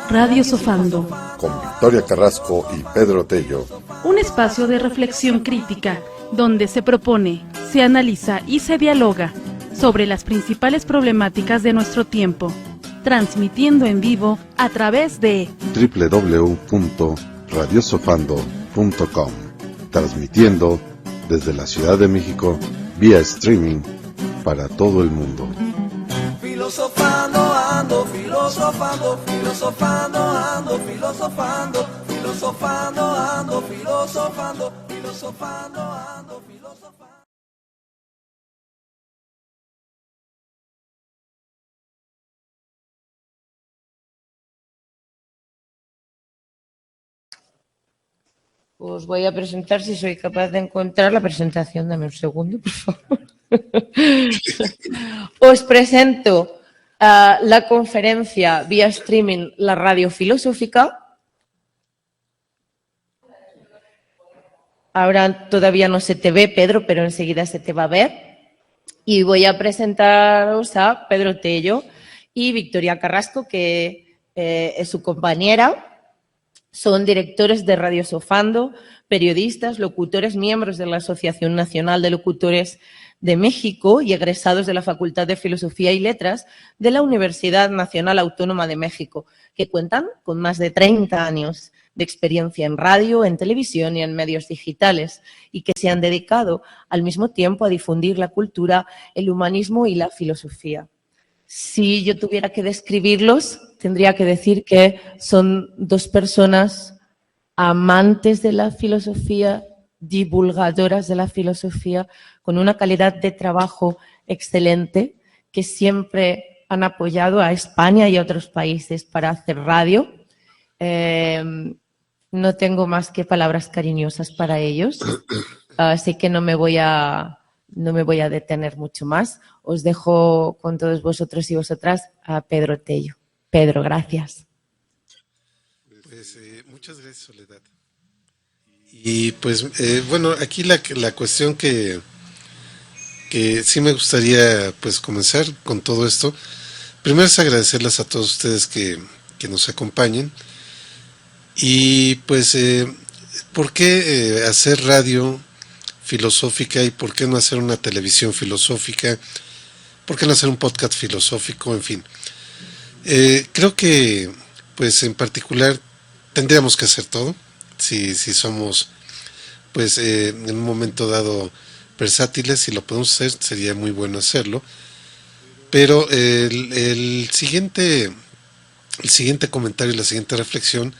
Radio Sofando. Con Victoria Carrasco y Pedro Tello. Un espacio de reflexión crítica donde se propone, se analiza y se dialoga sobre las principales problemáticas de nuestro tiempo, transmitiendo en vivo a través de www.radiosofando.com, transmitiendo desde la Ciudad de México vía streaming para todo el mundo. Filosofando, ando, filosofando, filosofando, ando, filosofando, filosofando, ando, filosofando, filosofando, ando, filosofando. Os voy a presentar si soy capaz de encontrar la presentación. Dame un segundo, por favor. Os presento la conferencia vía streaming La Radio Filosófica. Ahora todavía no se te ve, Pedro, pero enseguida se te va a ver. Y voy a presentaros a Pedro Tello y Victoria Carrasco, que es su compañera. Son directores de Radio Sofando, periodistas, locutores, miembros de la Asociación Nacional de Locutores de México y egresados de la Facultad de Filosofía y Letras de la Universidad Nacional Autónoma de México, que cuentan con más de 30 años de experiencia en radio, en televisión y en medios digitales, y que se han dedicado al mismo tiempo a difundir la cultura, el humanismo y la filosofía. Si yo tuviera que describirlos, tendría que decir que son dos personas amantes de la filosofía, divulgadoras de la filosofía, con una calidad de trabajo excelente, que siempre han apoyado a España y a otros países para hacer radio. No tengo más que palabras cariñosas para ellos, así que no me voy a detener mucho más. Os dejo con todos vosotros y vosotras a Pedro Tello. Pedro, gracias. Pues muchas gracias, Soledad. Y pues bueno, aquí la cuestión que sí me gustaría pues comenzar con todo esto. Primero es agradecerles a todos ustedes que nos acompañen. Y pues, ¿por qué hacer radio filosófica y por qué no hacer una televisión filosófica? ¿Por qué no hacer un podcast filosófico? En fin, creo que pues en particular tendríamos que hacer todo si somos pues en un momento dado versátiles. Si lo podemos hacer sería muy bueno hacerlo, pero el siguiente comentario y la siguiente reflexión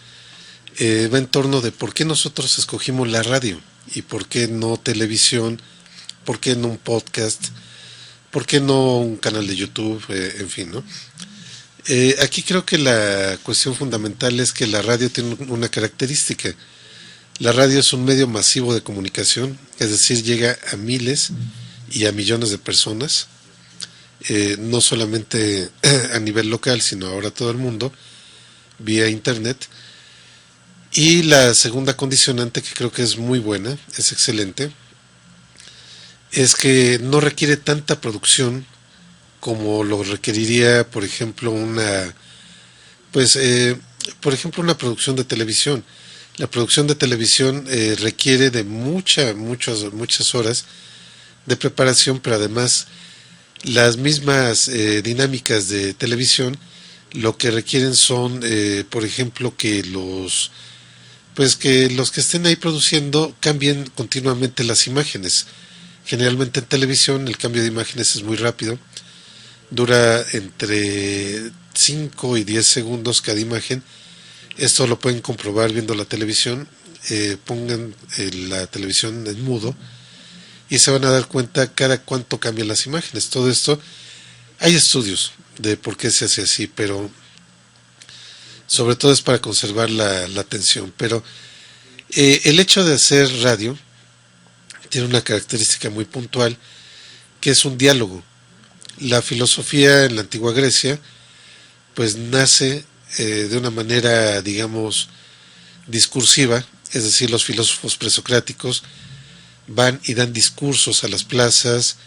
va en torno de por qué nosotros escogimos la radio y por qué no televisión, por qué no un podcast, por qué no un canal de YouTube, en fin, ¿no? Aquí creo que la cuestión fundamental es que la radio tiene una característica. La radio es un medio masivo de comunicación, es decir, llega a miles y a millones de personas, no solamente a nivel local, sino ahora a todo el mundo, vía internet. Y la segunda condicionante, que creo que es muy buena, es excelente, es que no requiere tanta producción como lo requeriría, por ejemplo, una producción de televisión. La producción de televisión requiere de muchas horas de preparación, pero además las mismas dinámicas de televisión lo que requieren son, por ejemplo, que los que estén ahí produciendo cambien continuamente las imágenes. Generalmente en televisión el cambio de imágenes es muy rápido, dura entre 5 y 10 segundos cada imagen. Esto lo pueden comprobar viendo la televisión. Pongan la televisión en mudo y se van a dar cuenta cada cuánto cambian las imágenes. Todo esto, hay estudios de por qué se hace así, pero sobre todo es para conservar la atención. Pero el hecho de hacer radio tiene una característica muy puntual, que es un diálogo. La filosofía en la antigua Grecia pues nace de una manera, digamos, discursiva, es decir, los filósofos presocráticos van y dan discursos a las plazas,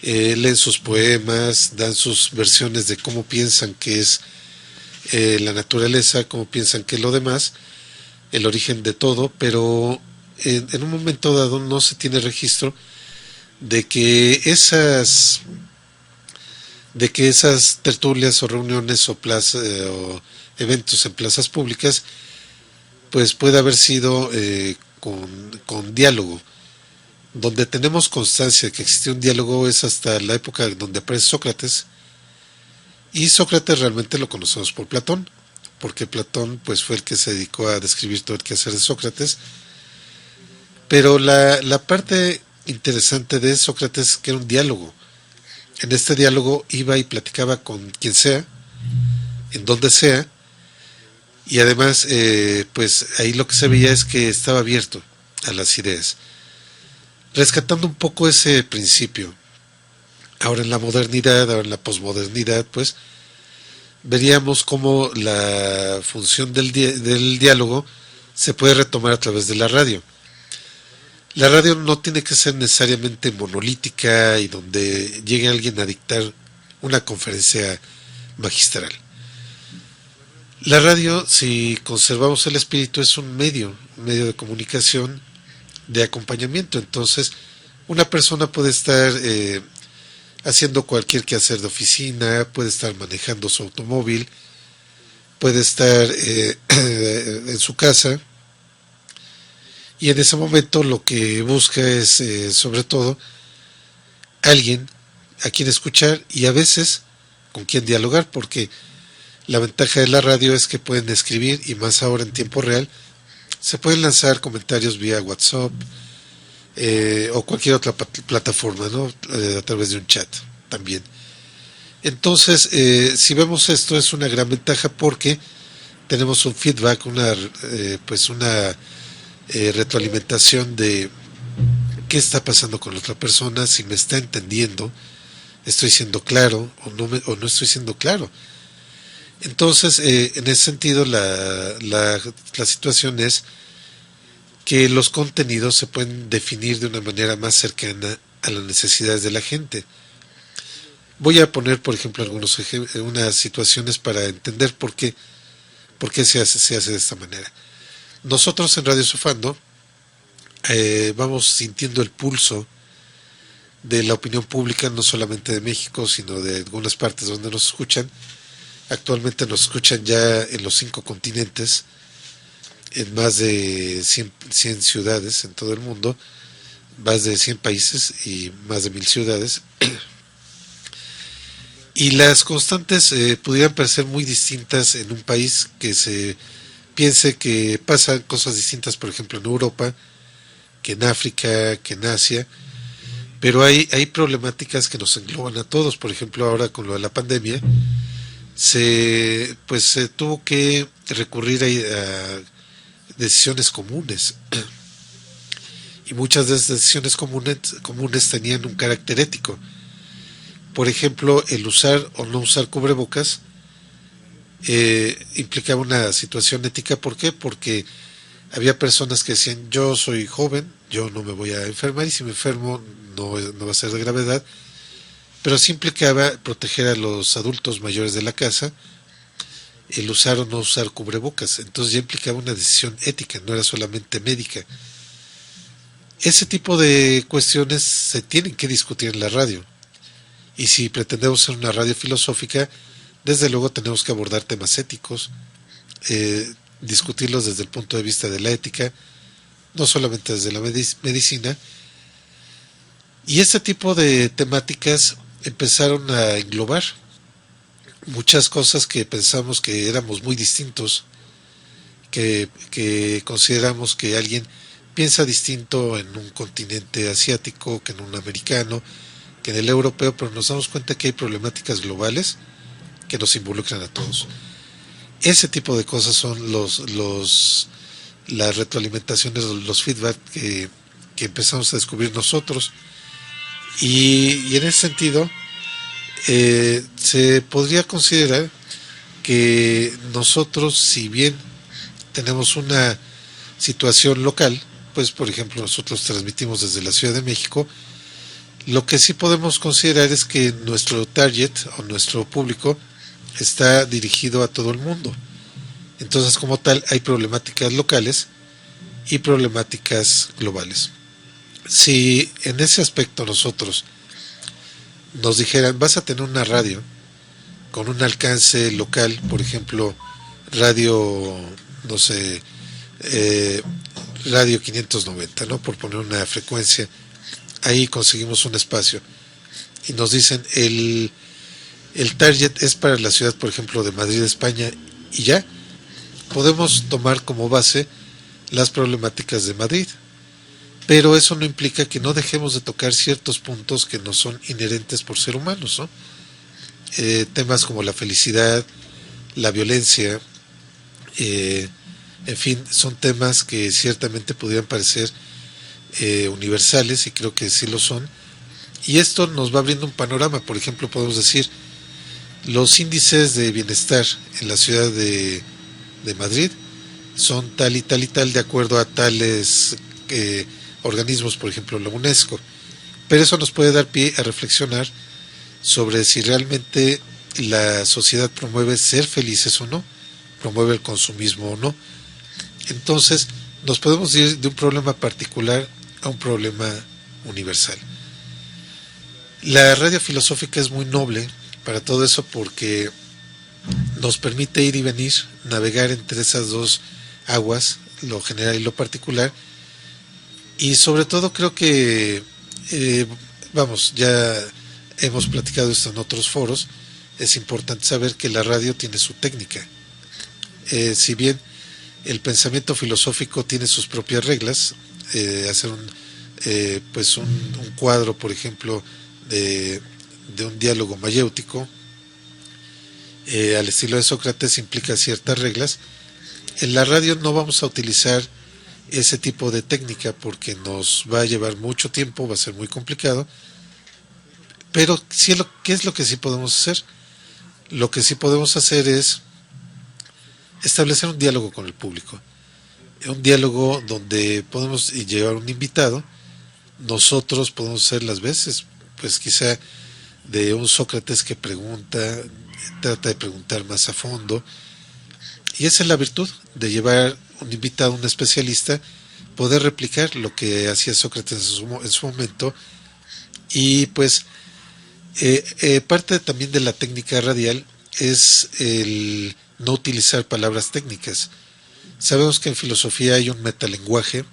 leen sus poemas, dan sus versiones de cómo piensan que es la naturaleza, cómo piensan que es lo demás, el origen de todo, pero en un momento dado no se tiene registro de que esas tertulias o reuniones o eventos en plazas públicas pues puede haber sido con diálogo. Donde tenemos constancia de que existió un diálogo es hasta la época donde aparece Sócrates, y Sócrates realmente lo conocemos por Platón, porque Platón pues fue el que se dedicó a describir todo el quehacer de Sócrates. Pero la parte interesante de Sócrates es que era un diálogo. En este diálogo iba y platicaba con quien sea, en donde sea, y además pues ahí lo que se veía es que estaba abierto a las ideas, rescatando un poco ese principio. Ahora en la modernidad, ahora en la posmodernidad, pues veríamos cómo la función del diálogo se puede retomar a través de la radio. La radio no tiene que ser necesariamente monolítica y donde llegue alguien a dictar una conferencia magistral. La radio, si conservamos el espíritu, es un medio de comunicación, de acompañamiento. Entonces, una persona puede estar haciendo cualquier quehacer de oficina, puede estar manejando su automóvil, puede estar en su casa, y en ese momento lo que busca es sobre todo alguien a quien escuchar y a veces con quien dialogar, porque la ventaja de la radio es que pueden escribir, y más ahora en tiempo real se pueden lanzar comentarios vía WhatsApp o cualquier otra plataforma, ¿no? A través de un chat también. Entonces, si vemos esto, es una gran ventaja porque tenemos un feedback, una retroalimentación de qué está pasando con la otra persona, si me está entendiendo, estoy siendo claro o no estoy siendo claro. Entonces, en ese sentido, la situación es que los contenidos se pueden definir de una manera más cercana a las necesidades de la gente. Voy a poner, por ejemplo, unas situaciones para entender por qué se hace de esta manera. Nosotros en Radio Sofando vamos sintiendo el pulso de la opinión pública, no solamente de México, sino de algunas partes donde nos escuchan. Actualmente nos escuchan ya en los 5 continentes, en más de 100 ciudades en todo el mundo, más de 100 países y más de 1000 ciudades. Y las constantes pudieran parecer muy distintas en un país que se piense que pasan cosas distintas, por ejemplo, en Europa, que en África, que en Asia, pero hay problemáticas que nos engloban a todos. Por ejemplo, ahora con lo de la pandemia, se tuvo que recurrir a decisiones comunes, y muchas de esas decisiones comunes tenían un carácter ético. Por ejemplo, el usar o no usar cubrebocas implicaba una situación ética. ¿Por qué? Porque había personas que decían: yo soy joven, yo no me voy a enfermar, y si me enfermo no va a ser de gravedad, pero sí implicaba proteger a los adultos mayores de la casa, el usar o no usar cubrebocas. Entonces ya implicaba una decisión ética, no era solamente médica. Ese tipo de cuestiones se tienen que discutir en la radio, y si pretendemos ser una radio filosófica, desde luego tenemos que abordar temas éticos, discutirlos desde el punto de vista de la ética, no solamente desde la medicina. Y este tipo de temáticas empezaron a englobar muchas cosas que pensamos que éramos muy distintos, que consideramos que alguien piensa distinto en un continente asiático que en un americano, que en el europeo, pero nos damos cuenta que hay problemáticas globales que nos involucran a todos. Ese tipo de cosas son las retroalimentaciones, los feedback que empezamos a descubrir nosotros. Y en ese sentido, se podría considerar que nosotros, si bien tenemos una situación local, pues por ejemplo nosotros transmitimos desde la Ciudad de México, Lo que sí podemos considerar es que nuestro target o nuestro público está dirigido a todo el mundo. Entonces, como tal, hay problemáticas locales y problemáticas globales. Si en ese aspecto nosotros nos dijeran, vas a tener una radio con un alcance local, por ejemplo, radio, no sé, radio 590, ¿no? Por poner una frecuencia, ahí conseguimos un espacio y nos dicen el target es para la ciudad, por ejemplo, de Madrid, España, y ya podemos tomar como base las problemáticas de Madrid, pero eso no implica que no dejemos de tocar ciertos puntos que nos son inherentes por ser humanos, ¿no? Temas como la felicidad, la violencia, en fin, son temas que ciertamente pudieran parecer universales, y creo que sí lo son, y esto nos va abriendo un panorama. Por ejemplo, podemos decir, los índices de bienestar en la ciudad de Madrid son tal y tal y tal de acuerdo a tales organismos, por ejemplo la UNESCO, pero eso nos puede dar pie a reflexionar sobre si realmente la sociedad promueve ser felices o no, promueve el consumismo o no. Entonces nos podemos ir de un problema particular a un problema universal. La radio filosófica es muy noble para todo eso, porque nos permite ir y venir, navegar entre esas dos aguas, lo general y lo particular, y sobre todo creo que ya hemos platicado esto en otros foros. Es importante saber que la radio tiene su técnica. Si bien el pensamiento filosófico tiene sus propias reglas, hacer un cuadro, por ejemplo, de un diálogo mayéutico al estilo de Sócrates implica ciertas reglas. En la radio no vamos a utilizar ese tipo de técnica porque nos va a llevar mucho tiempo, va a ser muy complicado, pero sí, ¿qué es lo que sí podemos hacer? Lo que sí podemos hacer es establecer un diálogo con el público, un diálogo donde podemos llevar un invitado. Nosotros podemos ser las veces, pues quizá de un Sócrates que pregunta, trata de preguntar más a fondo, y esa es la virtud de llevar un invitado, un especialista, poder replicar lo que hacía Sócrates en su momento. Y pues parte también de la técnica radial es el no utilizar palabras técnicas. Sabemos que en filosofía hay un metalenguaje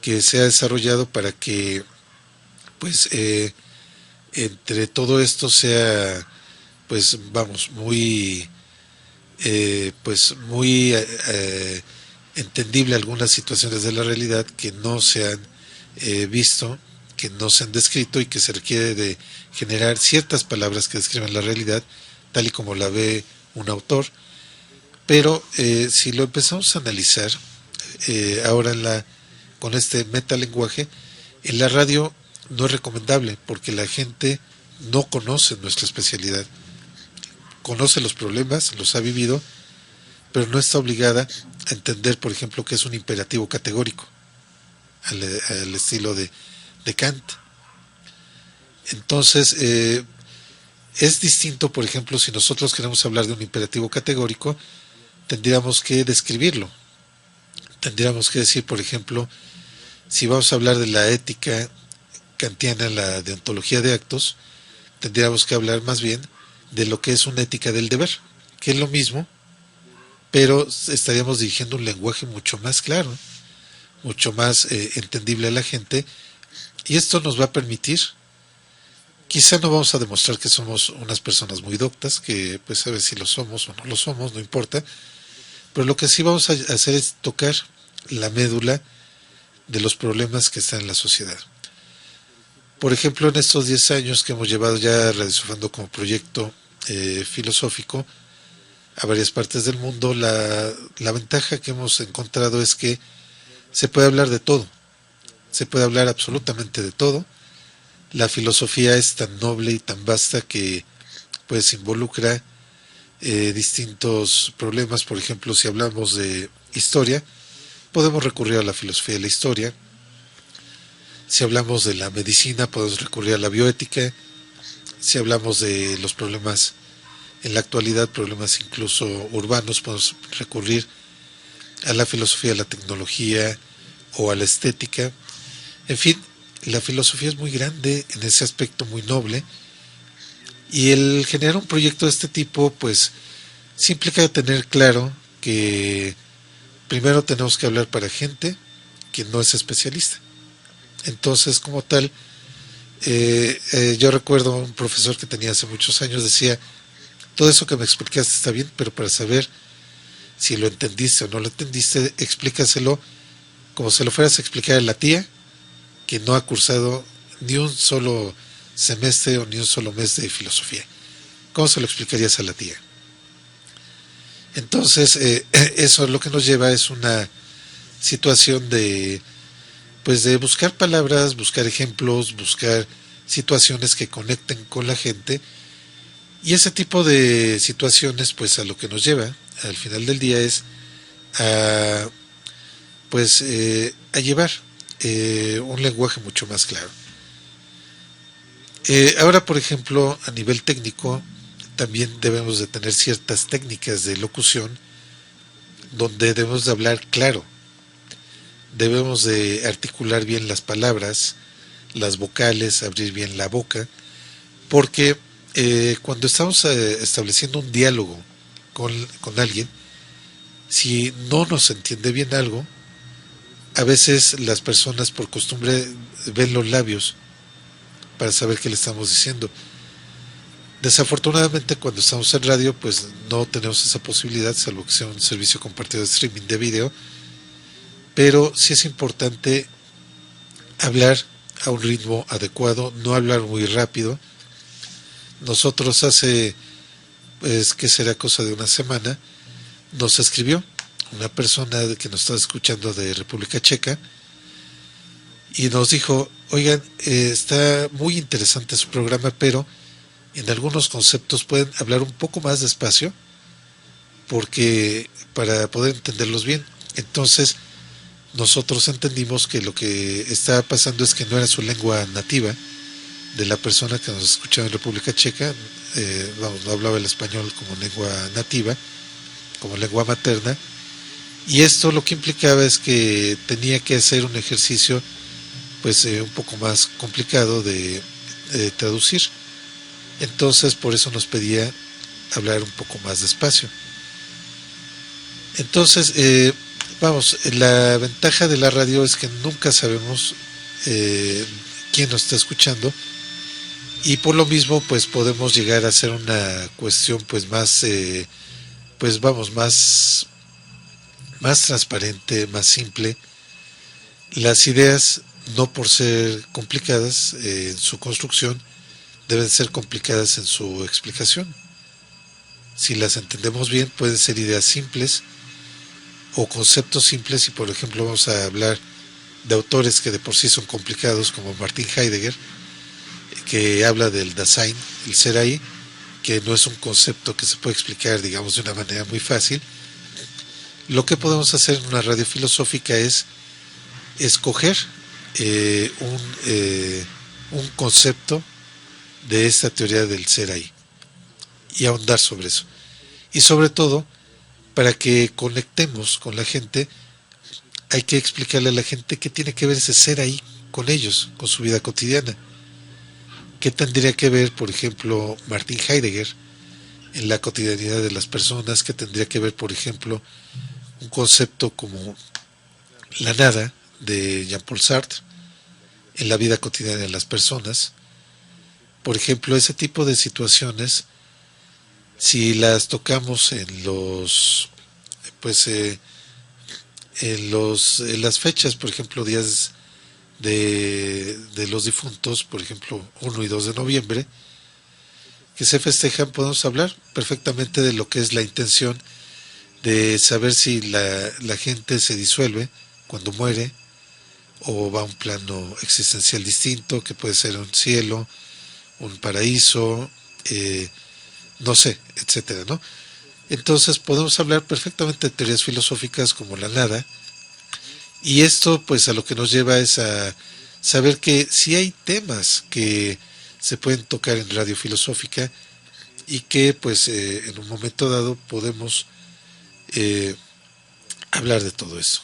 que se ha desarrollado para que pues entre todo esto sea muy entendible algunas situaciones de la realidad que no se han visto, que no se han descrito, y que se requiere de generar ciertas palabras que describan la realidad tal y como la ve un autor. Pero si lo empezamos a analizar ahora con este metalenguaje, en la radio no es recomendable porque la gente no conoce nuestra especialidad, conoce los problemas, los ha vivido, pero no está obligada a entender, por ejemplo, que es un imperativo categórico al estilo de Kant. Entonces es distinto, por ejemplo, si nosotros queremos hablar de un imperativo categórico, tendríamos que describirlo, tendríamos que decir, por ejemplo, si vamos a hablar de la ética kantiana, la deontología de actos, tendríamos que hablar más bien de lo que es una ética del deber, que es lo mismo, pero estaríamos dirigiendo un lenguaje mucho más claro, mucho más entendible a la gente, y esto nos va a permitir, quizá no vamos a demostrar que somos unas personas muy doctas, que pues a ver si lo somos o no lo somos, no importa, pero lo que sí vamos a hacer es tocar la médula de los problemas que están en la sociedad. Por ejemplo, en estos 10 años que hemos llevado ya Radio Sofando como proyecto filosófico a varias partes del mundo, la ventaja que hemos encontrado es que se puede hablar de todo, se puede hablar absolutamente de todo. La filosofía es tan noble y tan vasta que pues involucra distintos problemas. Por ejemplo, si hablamos de historia, podemos recurrir a la filosofía de la historia. Si hablamos de la medicina, podemos recurrir a la bioética. Si hablamos de los problemas en la actualidad, problemas incluso urbanos, podemos recurrir a la filosofía de la tecnología o a la estética. En fin, la filosofía es muy grande en ese aspecto, muy noble, y el generar un proyecto de este tipo pues sí implica tener claro que primero tenemos que hablar para gente que no es especialista. Entonces, como tal, yo recuerdo un profesor que tenía hace muchos años, decía: todo eso que me explicaste está bien, pero para saber si lo entendiste o no lo entendiste, explícaselo como se lo fueras a explicar a la tía que no ha cursado ni un solo semestre o ni un solo mes de filosofía. ¿Cómo se lo explicarías a la tía? Entonces, eso lo que nos lleva es una situación de, pues, de buscar palabras, buscar ejemplos, buscar situaciones que conecten con la gente, y ese tipo de situaciones, pues, a lo que nos lleva al final del día es a, pues, a llevar un lenguaje mucho más claro. Ahora, por ejemplo, a nivel técnico, también debemos de tener ciertas técnicas de locución donde debemos de hablar claro, debemos de articular bien las palabras, las vocales, abrir bien la boca, porque cuando estamos estableciendo un diálogo con alguien, si no nos entiende bien algo, a veces las personas por costumbre ven los labios para saber qué le estamos diciendo. Desafortunadamente, cuando estamos en radio, pues no tenemos esa posibilidad, salvo que sea un servicio compartido de streaming de video, pero sí es importante hablar a un ritmo adecuado, no hablar muy rápido. Nosotros hace, pues, que será cosa de una semana, nos escribió una persona que nos está escuchando de República Checa y nos dijo: oigan, está muy interesante su programa, pero en algunos conceptos pueden hablar un poco más despacio porque para poder entenderlos bien. Entonces nosotros entendimos que lo que estaba pasando es que no era su lengua nativa de la persona que nos escuchaba en República Checa, no hablaba el español como lengua nativa, como lengua materna, y esto lo que implicaba es que tenía que hacer un ejercicio pues un poco más complicado de traducir. Entonces por eso nos pedía hablar un poco más despacio. Entonces, la ventaja de la radio es que nunca sabemos quién nos está escuchando, y por lo mismo pues podemos llegar a hacer una cuestión pues más más transparente, más simple. Las ideas, no por ser complicadas en su construcción, deben ser complicadas en su explicación. Si las entendemos bien, pueden ser ideas simples o conceptos simples, y por ejemplo vamos a hablar de autores que de por sí son complicados, como Martin Heidegger, que habla del Dasein, el ser ahí, que no es un concepto que se puede explicar, digamos, de una manera muy fácil. Lo que podemos hacer en una radio filosófica es escoger un concepto de esta teoría del ser ahí y ahondar sobre eso. Y sobre todo, para que conectemos con la gente, hay que explicarle a la gente qué tiene que ver ese ser ahí con ellos, con su vida cotidiana. ¿Qué tendría que ver, por ejemplo, Martin Heidegger en la cotidianidad de las personas? ¿Qué tendría que ver, por ejemplo, un concepto como la nada de Jean-Paul Sartre en la vida cotidiana de las personas? Por ejemplo, ese tipo de situaciones, si las tocamos en los, pues, en las fechas, por ejemplo, días de los difuntos, por ejemplo 1 y 2 de noviembre, que se festejan, podemos hablar perfectamente de lo que es la intención de saber si la gente se disuelve cuando muere o va a un plano existencial distinto, que puede ser un cielo, un paraíso, no sé, etcétera, ¿no? Entonces podemos hablar perfectamente de teorías filosóficas como la nada, y esto pues a lo que nos lleva es a saber que sí hay temas que se pueden tocar en Radio Filosófica y que pues en un momento dado podemos hablar de todo eso.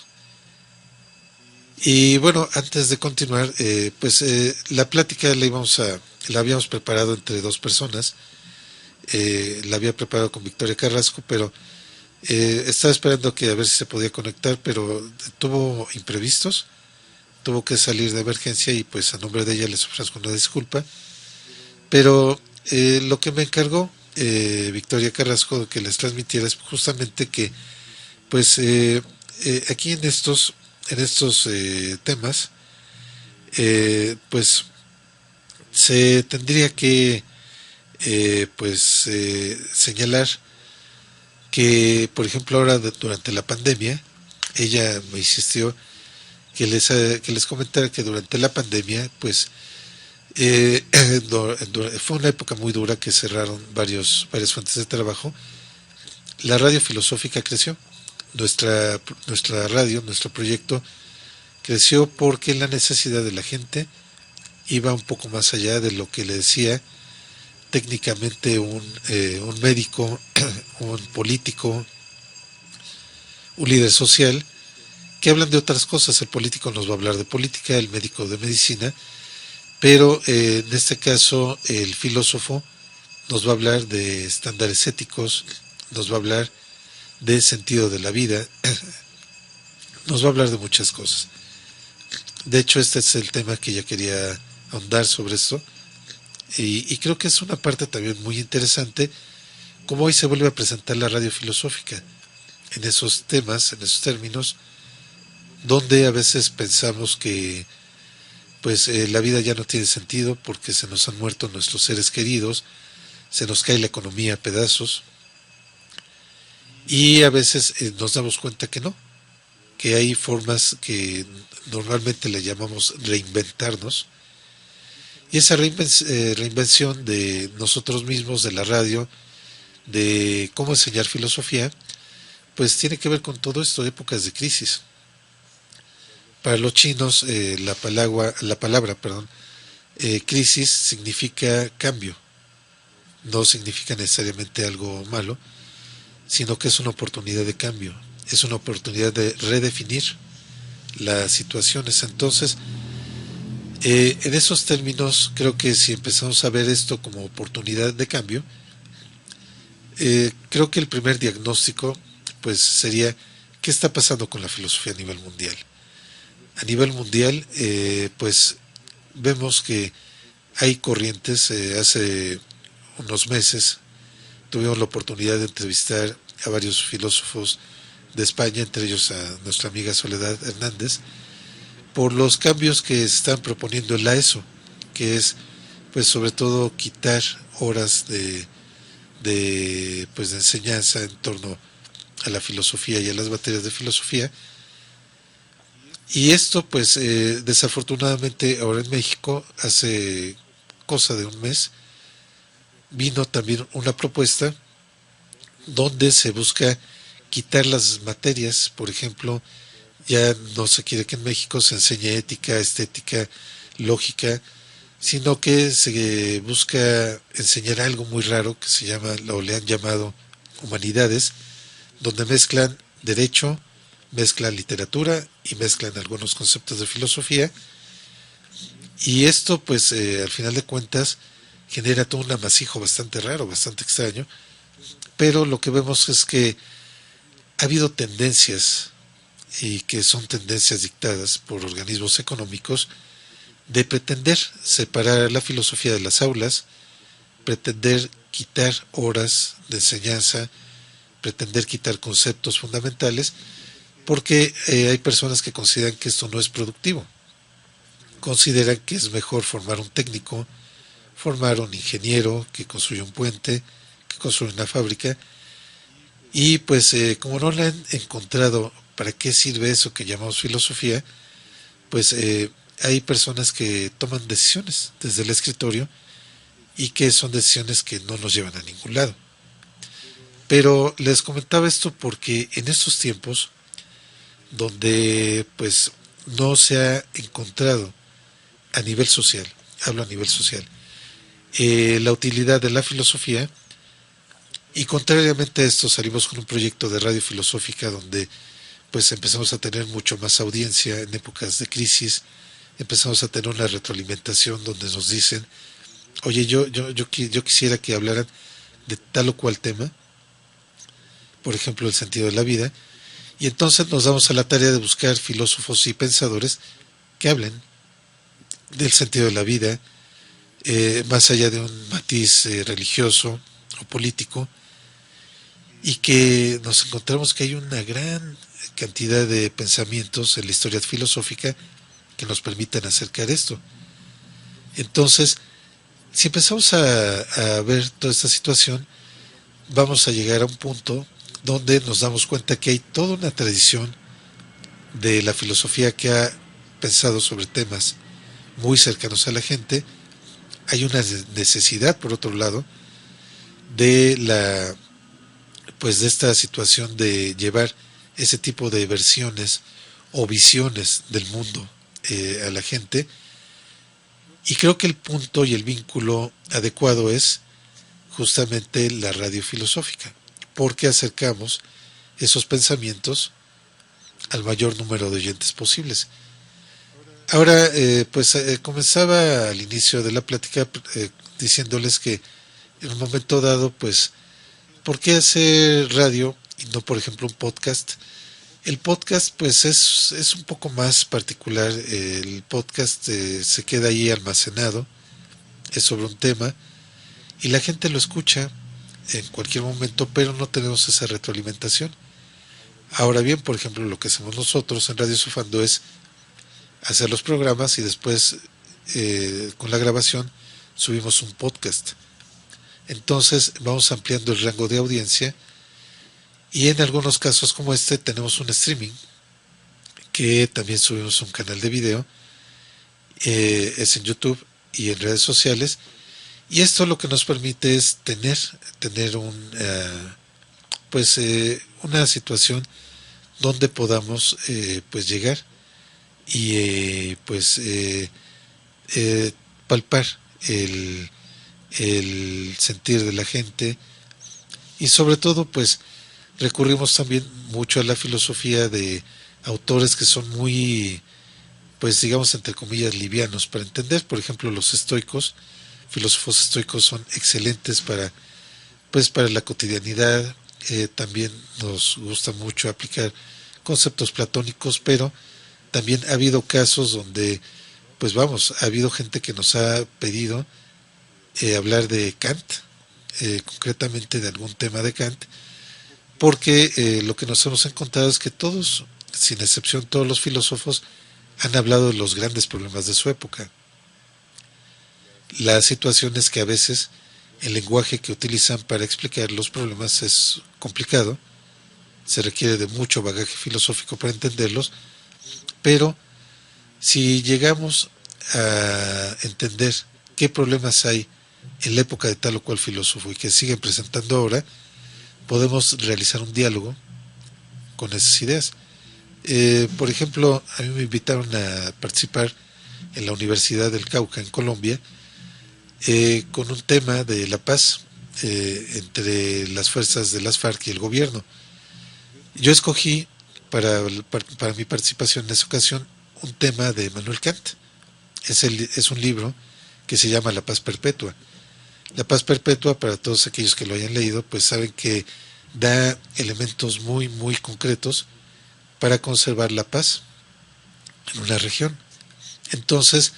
Y bueno, antes de continuar, la plática la habíamos preparado entre dos personas. La había preparado con Victoria Carrasco, pero estaba esperando que a ver si se podía conectar, pero tuvo imprevistos, tuvo que salir de emergencia y pues a nombre de ella les ofrezco una disculpa. Pero lo que me encargó Victoria Carrasco que les transmitiera es justamente que pues aquí en estos temas pues se tendría que señalar que por ejemplo ahora durante la pandemia ella me insistió que les comentara que durante la pandemia pues fue una época muy dura que cerraron varias fuentes de trabajo. La radio filosófica creció, nuestra radio, nuestro proyecto creció porque la necesidad de la gente iba un poco más allá de lo que le decía técnicamente un médico, un político, un líder social, que hablan de otras cosas. El político nos va a hablar de política, el médico de medicina, pero en este caso el filósofo nos va a hablar de estándares éticos, nos va a hablar de sentido de la vida, nos va a hablar de muchas cosas. De hecho, este es el tema que ya quería ahondar sobre esto, y creo que es una parte también muy interesante, como hoy se vuelve a presentar la radio filosófica, en esos temas, en esos términos, donde a veces pensamos que pues la vida ya no tiene sentido porque se nos han muerto nuestros seres queridos, se nos cae la economía a pedazos, y a veces nos damos cuenta que no, que hay formas que normalmente le llamamos reinventarnos, y esa reinvención de nosotros mismos, de la radio, de cómo enseñar filosofía, pues tiene que ver con todo esto, épocas de crisis. Para los chinos la palabra crisis significa cambio, no significa necesariamente algo malo, sino que es una oportunidad de cambio, es una oportunidad de redefinir las situaciones. Entonces, en esos términos, creo que si empezamos a ver esto como oportunidad de cambio, creo que el primer diagnóstico pues sería ¿qué está pasando con la filosofía a nivel mundial? A nivel mundial, pues vemos que hay corrientes. Hace unos meses tuvimos la oportunidad de entrevistar a varios filósofos de España, entre ellos a nuestra amiga Soledad Hernández, por los cambios que se están proponiendo en la ESO, que es pues sobre todo quitar horas de enseñanza en torno a la filosofía y a las materias de filosofía. Y esto pues desafortunadamente ahora en México, hace cosa de un mes, vino también una propuesta donde se busca quitar las materias. Por ejemplo, ya no se quiere que en México se enseñe ética, estética, lógica, sino que se busca enseñar algo muy raro que se llama, o le han llamado, humanidades, donde mezclan derecho, mezclan literatura y mezclan algunos conceptos de filosofía, y esto pues al final de cuentas genera todo un amasijo bastante raro, bastante extraño, pero lo que vemos es que ha habido tendencias, y que son tendencias dictadas por organismos económicos, de pretender separar la filosofía de las aulas, pretender quitar horas de enseñanza, pretender quitar conceptos fundamentales, porque hay personas que consideran que esto no es productivo, consideran que es mejor formar un técnico, formar un ingeniero que construye un puente, que construye una fábrica, y pues como no le han encontrado para qué sirve eso que llamamos filosofía, pues hay personas que toman decisiones desde el escritorio y que son decisiones que no nos llevan a ningún lado. Pero les comentaba esto porque en estos tiempos donde pues no se ha encontrado a nivel social, hablo a nivel social, la utilidad de la filosofía, y contrariamente a esto salimos con un proyecto de radio filosófica donde pues empezamos a tener mucho más audiencia en épocas de crisis, empezamos a tener una retroalimentación donde nos dicen, oye, yo quisiera que hablaran de tal o cual tema, por ejemplo, el sentido de la vida, y entonces nos damos a la tarea de buscar filósofos y pensadores que hablen del sentido de la vida, más allá de un matiz religioso o político, y que nos encontramos que hay una gran cantidad de pensamientos en la historia filosófica que nos permiten acercar esto. Entonces, si empezamos a ver toda esta situación, vamos a llegar a un punto donde nos damos cuenta que hay toda una tradición de la filosofía que ha pensado sobre temas muy cercanos a la gente. Hay una necesidad, por otro lado, de de esta situación de llevar ese tipo de versiones o visiones del mundo a la gente, y creo que el punto y el vínculo adecuado es justamente la radio filosófica, porque acercamos esos pensamientos al mayor número de oyentes posibles. Ahora, comenzaba al inicio de la plática diciéndoles que en un momento dado, pues, ¿por qué hacer radio y no, por ejemplo, un podcast? El podcast, pues, es un poco más particular. El podcast se queda ahí almacenado, es sobre un tema, y la gente lo escucha en cualquier momento, pero no tenemos esa retroalimentación. Ahora bien, por ejemplo, lo que hacemos nosotros en Radio Sofando es hacer los programas y después, con la grabación, subimos un podcast. Entonces vamos ampliando el rango de audiencia, y en algunos casos como este tenemos un streaming que también subimos un canal de video, es en YouTube y en redes sociales, y esto lo que nos permite es tener una situación donde podamos llegar y palpar el sentir de la gente, y sobre todo pues recurrimos también mucho a la filosofía de autores que son muy, pues digamos entre comillas, livianos para entender. Por ejemplo, los estoicos, filósofos estoicos, son excelentes para la cotidianidad. También nos gusta mucho aplicar conceptos platónicos, pero también ha habido casos donde ha habido gente que nos ha pedido hablar de Kant, concretamente de algún tema de Kant, porque lo que nos hemos encontrado es que todos, sin excepción todos los filósofos, han hablado de los grandes problemas de su época. La situación es que a veces el lenguaje que utilizan para explicar los problemas es complicado, se requiere de mucho bagaje filosófico para entenderlos, pero si llegamos a entender qué problemas hay en la época de tal o cual filósofo y que siguen presentando ahora, podemos realizar un diálogo con esas ideas. Por ejemplo, a mí me invitaron a participar en la Universidad del Cauca, en Colombia, con un tema de la paz entre las fuerzas de las FARC y el gobierno. Yo escogí para mi participación en esa ocasión un tema de Manuel Kant. Es un libro que se llama La Paz Perpetua. La Paz Perpetua, para todos aquellos que lo hayan leído, pues saben que da elementos muy, muy concretos para conservar la paz en una región. Entonces,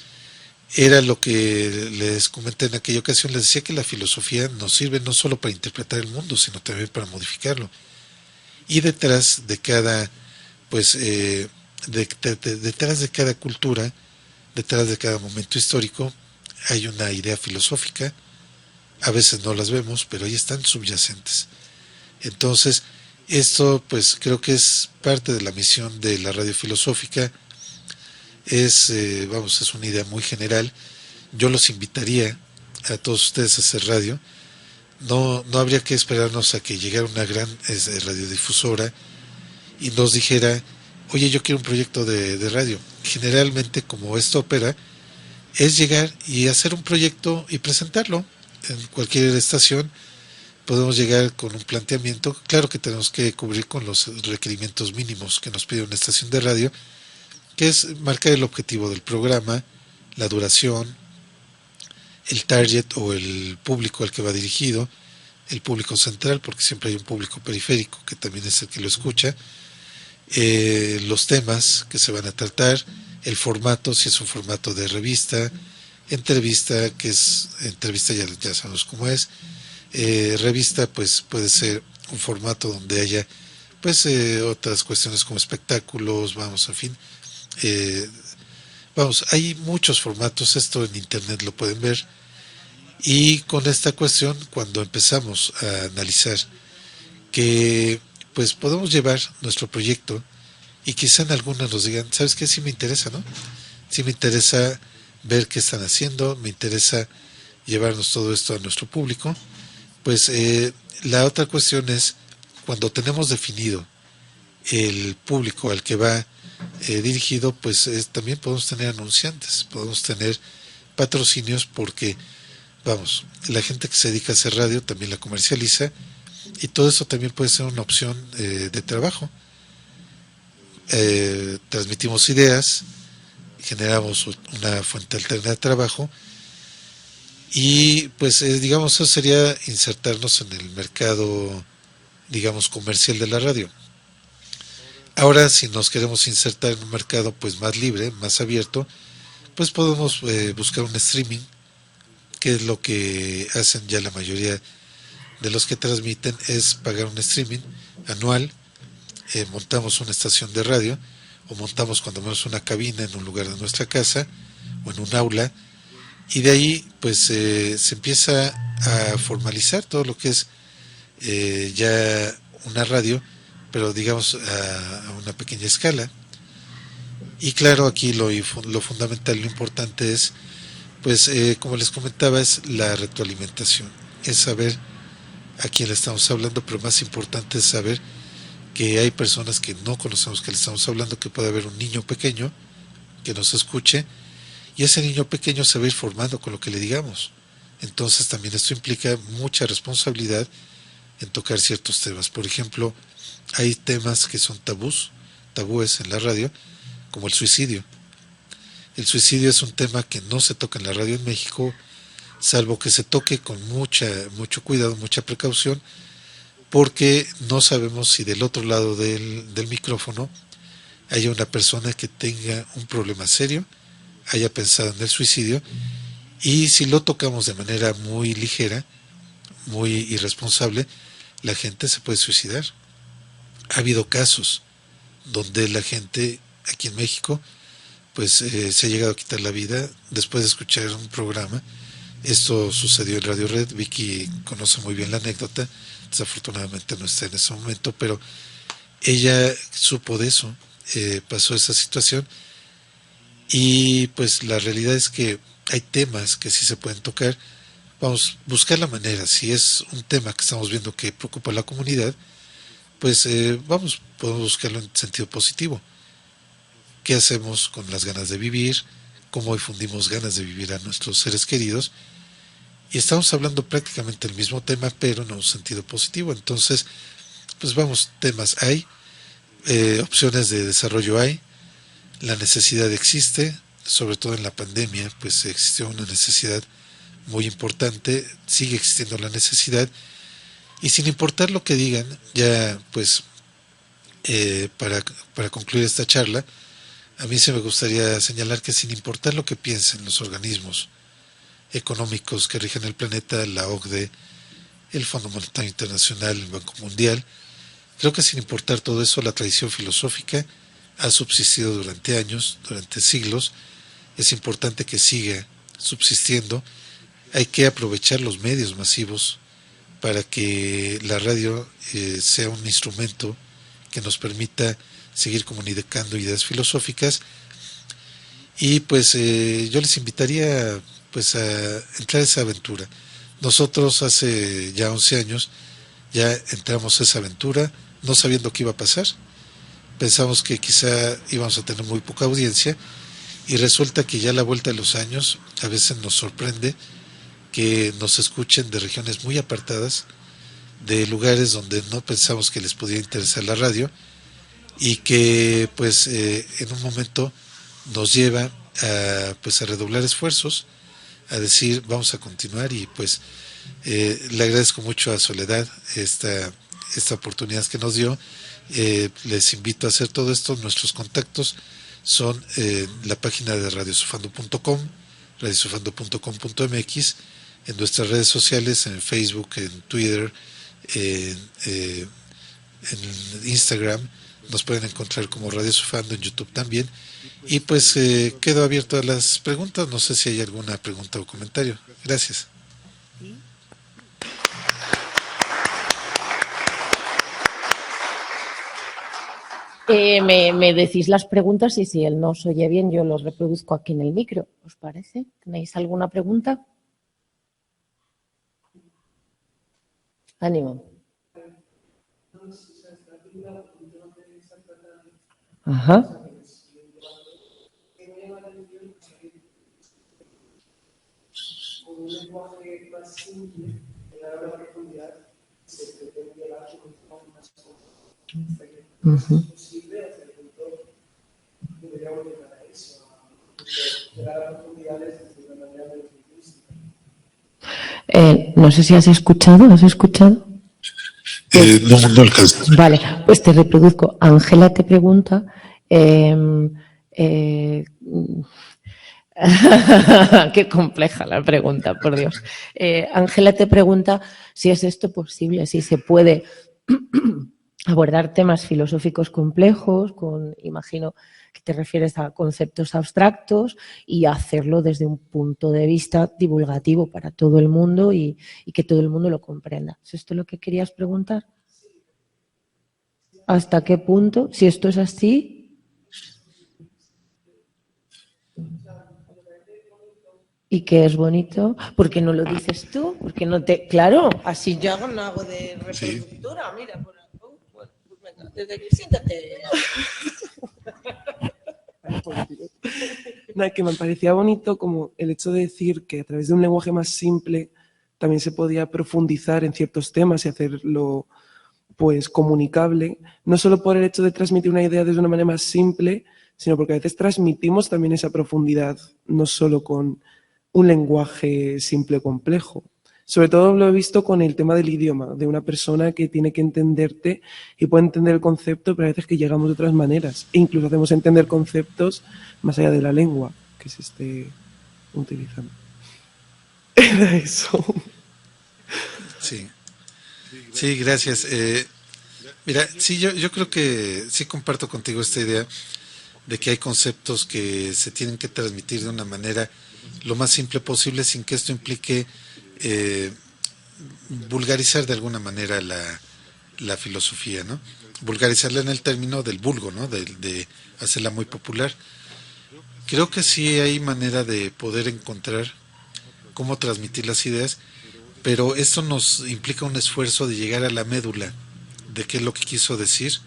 era lo que les comenté en aquella ocasión. Les decía que la filosofía nos sirve no solo para interpretar el mundo, sino también para modificarlo. Y detrás de cada, detrás de cada cultura, detrás de cada momento histórico, hay una idea filosófica. A veces no las vemos, pero ahí están subyacentes. Entonces, esto pues creo que es parte de la misión de la radio filosófica. Es una idea muy general. Yo los invitaría a todos ustedes a hacer radio. No habría que esperarnos a que llegara una gran radiodifusora y nos dijera, oye, yo quiero un proyecto de radio. Generalmente, como esto opera, es llegar y hacer un proyecto y presentarlo en cualquier estación. Podemos llegar con un planteamiento, claro que tenemos que cubrir con los requerimientos mínimos que nos pide una estación de radio, que es marcar el objetivo del programa, la duración, el target o el público al que va dirigido, el público central, porque siempre hay un público periférico que también es el que lo escucha, los temas que se van a tratar, el formato, si es un formato de revista, entrevista, que es entrevista ya sabemos cómo es, revista pues puede ser un formato donde haya pues otras cuestiones como espectáculos, vamos, en fin, vamos, hay muchos formatos, esto en internet lo pueden ver, y con esta cuestión cuando empezamos a analizar que pues podemos llevar nuestro proyecto y quizá en algunas nos digan, ¿sabes qué? Sí me interesa, ¿no? Sí me interesa ver qué están haciendo, me interesa llevarnos todo esto a nuestro público. Pues la otra cuestión es, cuando tenemos definido el público al que va dirigido, pues también podemos tener anunciantes, podemos tener patrocinios porque, vamos, la gente que se dedica a hacer radio también la comercializa y todo eso también puede ser una opción de trabajo. Transmitimos ideas, generamos una fuente alterna de trabajo y pues digamos eso sería insertarnos en el mercado, digamos, comercial de la radio. Ahora si nos queremos insertar en un mercado pues más libre, más abierto, pues podemos buscar un streaming, que es lo que hacen ya la mayoría de los que transmiten, es pagar un streaming anual. Montamos una estación de radio o montamos cuando menos una cabina en un lugar de nuestra casa o en un aula, y de ahí pues se empieza a formalizar todo lo que es ya una radio, pero digamos a una pequeña escala. Y claro, aquí lo fundamental, lo importante es pues como les comentaba, es la retroalimentación, es saber a quién le estamos hablando, pero más importante es saber que hay personas que no conocemos que le estamos hablando, que puede haber un niño pequeño que nos escuche y ese niño pequeño se va a ir formando con lo que le digamos. Entonces también esto implica mucha responsabilidad en tocar ciertos temas. Por ejemplo, hay temas que son tabúes en la radio, como el suicidio. El suicidio es un tema que no se toca en la radio en México, salvo que se toque con mucho cuidado, mucha precaución, porque no sabemos si del otro lado del micrófono haya una persona que tenga un problema serio, haya pensado en el suicidio, y si lo tocamos de manera muy ligera, muy irresponsable, la gente se puede suicidar. Ha habido casos donde la gente aquí en México pues se ha llegado a quitar la vida después de escuchar un programa. Esto sucedió en Radio Red. Vicky conoce muy bien la anécdota, desafortunadamente no está en ese momento, pero ella supo de eso, pasó esa situación, y pues la realidad es que hay temas que sí se pueden tocar. Vamos a buscar la manera, si es un tema que estamos viendo que preocupa a la comunidad, pues podemos buscarlo en sentido positivo. ¿Qué hacemos con las ganas de vivir? ¿Cómo difundimos ganas de vivir a nuestros seres queridos? Y estamos hablando prácticamente del mismo tema, pero en un sentido positivo. Entonces, pues vamos, temas hay, opciones de desarrollo hay, la necesidad existe, sobre todo en la pandemia, pues existió una necesidad muy importante, sigue existiendo la necesidad, y sin importar lo que digan, ya pues para concluir esta charla, a mí sí me gustaría señalar que sin importar lo que piensen los organismos económicos que rigen el planeta, la OCDE, el Fondo Monetario Internacional, el Banco Mundial, creo que sin importar todo eso, la tradición filosófica ha subsistido durante años, durante siglos. Es importante que siga subsistiendo. Hay que aprovechar los medios masivos para que la radio sea un instrumento que nos permita seguir comunicando ideas filosóficas, y pues yo les invitaría pues a entrar a esa aventura. Nosotros hace ya 11 años ya entramos a esa aventura no sabiendo qué iba a pasar. Pensamos que quizá íbamos a tener muy poca audiencia, y resulta que ya a la vuelta de los años a veces nos sorprende que nos escuchen de regiones muy apartadas, de lugares donde no pensamos que les pudiera interesar la radio, y que pues en un momento nos lleva a redoblar esfuerzos, a decir vamos a continuar. Y pues le agradezco mucho a Soledad esta oportunidad que nos dio. Les invito a hacer todo esto. Nuestros contactos son la página de radiosofando.com, radiosofando.com.mx, en nuestras redes sociales, en Facebook, en Twitter, en Instagram. Nos pueden encontrar como Radio Sofando, en YouTube también. Y pues quedo abierto a las preguntas. No sé si hay alguna pregunta o comentario. Gracias. Me decís las preguntas y si él no os oye bien, yo los reproduzco aquí en el micro. ¿Os parece? ¿Tenéis alguna pregunta? Ánimo. Ajá. Uh-huh. No sé si has escuchado, ¿has escuchado? No alcanzo. Vale, pues te reproduzco. Ángela te pregunta, qué compleja la pregunta, por Dios. Ángela te pregunta si es esto posible, si se puede abordar temas filosóficos complejos, imagino que te refieres a conceptos abstractos, y hacerlo desde un punto de vista divulgativo para todo el mundo y que todo el mundo lo comprenda. ¿Es esto lo que querías preguntar? ¿Hasta qué punto? Si esto es así. ¿Y qué es bonito? ¿Por qué no lo dices tú? ¿Por qué no te...? Claro, así yo no hago de reproductora. Sí. Mira, pues venga, desde aquí siéntate. Nada, que me parecía bonito como el hecho de decir que a través de un lenguaje más simple también se podía profundizar en ciertos temas y hacerlo pues comunicable, no solo por el hecho de transmitir una idea desde una manera más simple, sino porque a veces transmitimos también esa profundidad, no solo con un lenguaje simple o complejo. Sobre todo lo he visto con el tema del idioma, de una persona que tiene que entenderte y puede entender el concepto, pero a veces que llegamos de otras maneras. E incluso hacemos entender conceptos más allá de la lengua que se esté utilizando. Era eso. Sí. Sí, gracias. Mira, sí, yo creo que sí comparto contigo esta idea de que hay conceptos que se tienen que transmitir de una manera lo más simple posible, sin que esto implique vulgarizar de alguna manera la filosofía, ¿no? Vulgarizarla en el término del vulgo, ¿no? De hacerla muy popular. Creo que sí hay manera de poder encontrar cómo transmitir las ideas, pero esto nos implica un esfuerzo de llegar a la médula de qué es lo que quiso decir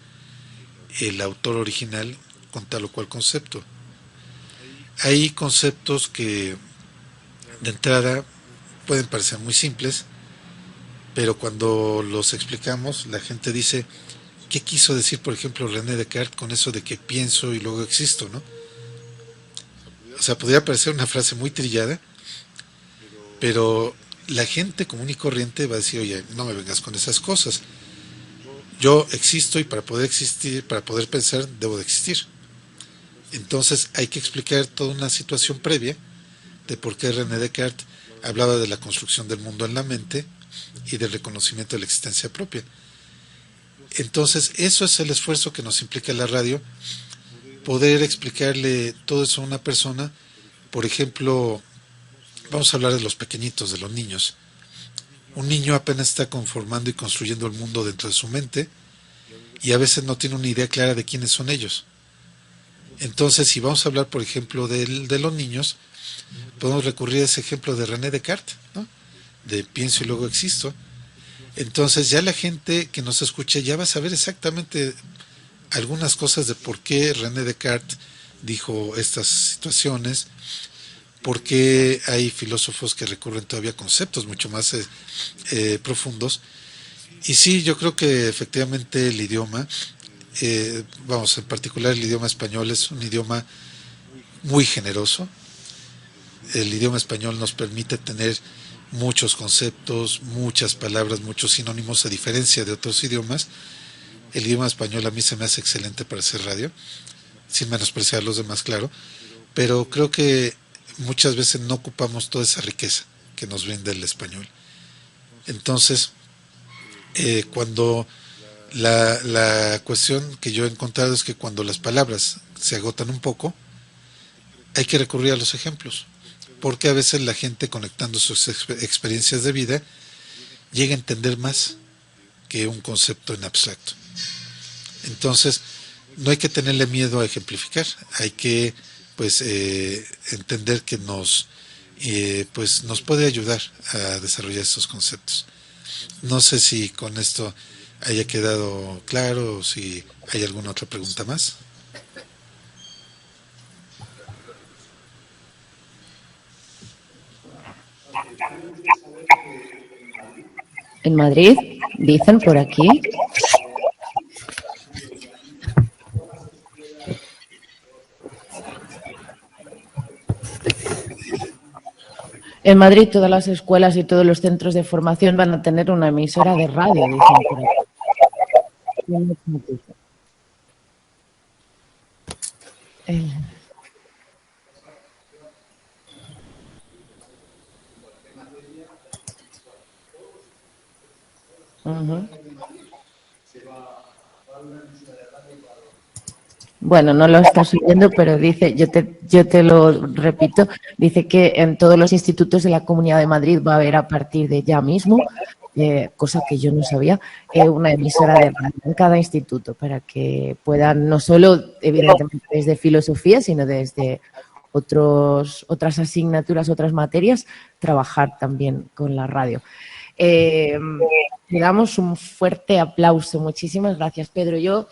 el autor original con tal o cual concepto. Hay conceptos que de entrada pueden parecer muy simples, pero cuando los explicamos la gente dice, ¿qué quiso decir, por ejemplo, René Descartes con eso de que pienso y luego existo, ¿no? O sea, podría parecer una frase muy trillada, pero la gente común y corriente va a decir, oye, no me vengas con esas cosas. Yo existo y para poder existir, para poder pensar, debo de existir. Entonces hay que explicar toda una situación previa de por qué René Descartes hablaba de la construcción del mundo en la mente y del reconocimiento de la existencia propia. Entonces eso es el esfuerzo que nos implica la radio, poder explicarle todo eso a una persona. Por ejemplo, vamos a hablar de los pequeñitos, de los niños. Un niño apenas está conformando y construyendo el mundo dentro de su mente y a veces no tiene una idea clara de quiénes son ellos. Entonces, si vamos a hablar, por ejemplo, de los niños, podemos recurrir a ese ejemplo de René Descartes, ¿no? De pienso y luego existo. Entonces, ya la gente que nos escuche ya va a saber exactamente algunas cosas de por qué René Descartes dijo estas situaciones, por qué hay filósofos que recurren todavía a conceptos mucho más profundos. Y sí, yo creo que efectivamente el idioma, vamos, en particular el idioma español es un idioma muy generoso. El idioma español nos permite tener muchos conceptos, muchas palabras, muchos sinónimos, a diferencia de otros idiomas. El idioma español a mí se me hace excelente para hacer radio, sin menospreciar a los demás, claro, pero creo que muchas veces no ocupamos toda esa riqueza que nos brinda el español. Entonces, cuando la cuestión que yo he encontrado es que cuando las palabras se agotan un poco, hay que recurrir a los ejemplos, porque a veces la gente, conectando sus experiencias de vida, llega a entender más que un concepto en abstracto. Entonces, no hay que tenerle miedo a ejemplificar, hay que pues entender que nos puede ayudar a desarrollar estos conceptos. No sé si con esto haya quedado claro o si hay alguna otra pregunta más. En Madrid, dicen por aquí. En Madrid todas las escuelas y todos los centros de formación van a tener una emisora de radio, dicen por aquí. Bueno, no lo estás oyendo, pero dice, yo te lo repito, dice que en todos los institutos de la Comunidad de Madrid va a haber a partir de ya mismo, cosa que yo no sabía, una emisora de radio en cada instituto para que puedan no solo, evidentemente, desde filosofía, sino desde otras asignaturas, otras materias, trabajar también con la radio. Le damos un fuerte aplauso. Muchísimas gracias, Pedro.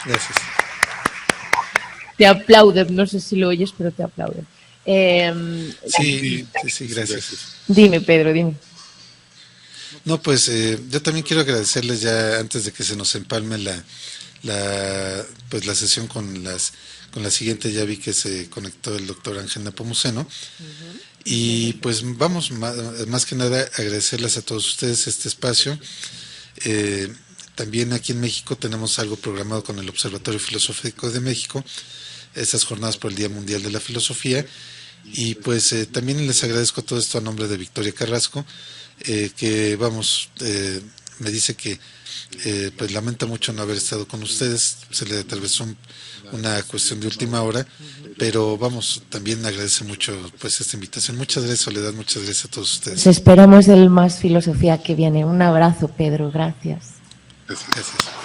Gracias. Te aplauden, no sé si lo oyes, pero te aplauden. Sí, gracias. Dime, Pedro, dime. No, pues yo también quiero agradecerles ya antes de que se nos empalme la sesión con la siguiente. Ya vi que se conectó el doctor Ángel Nepomuceno. Y pues vamos, más que nada agradecerles a todos ustedes este espacio. También aquí en México tenemos algo programado con el Observatorio Filosófico de México, estas jornadas por el Día Mundial de la Filosofía, y pues también les agradezco todo esto a nombre de Victoria Carrasco, que vamos, me dice que pues lamenta mucho no haber estado con ustedes, se le atravesó una cuestión de última hora, pero vamos, también agradece mucho pues esta invitación. Muchas gracias, Soledad, muchas gracias a todos ustedes. Esperamos el Más Filosofía que viene. Un abrazo, Pedro, gracias. Gracias.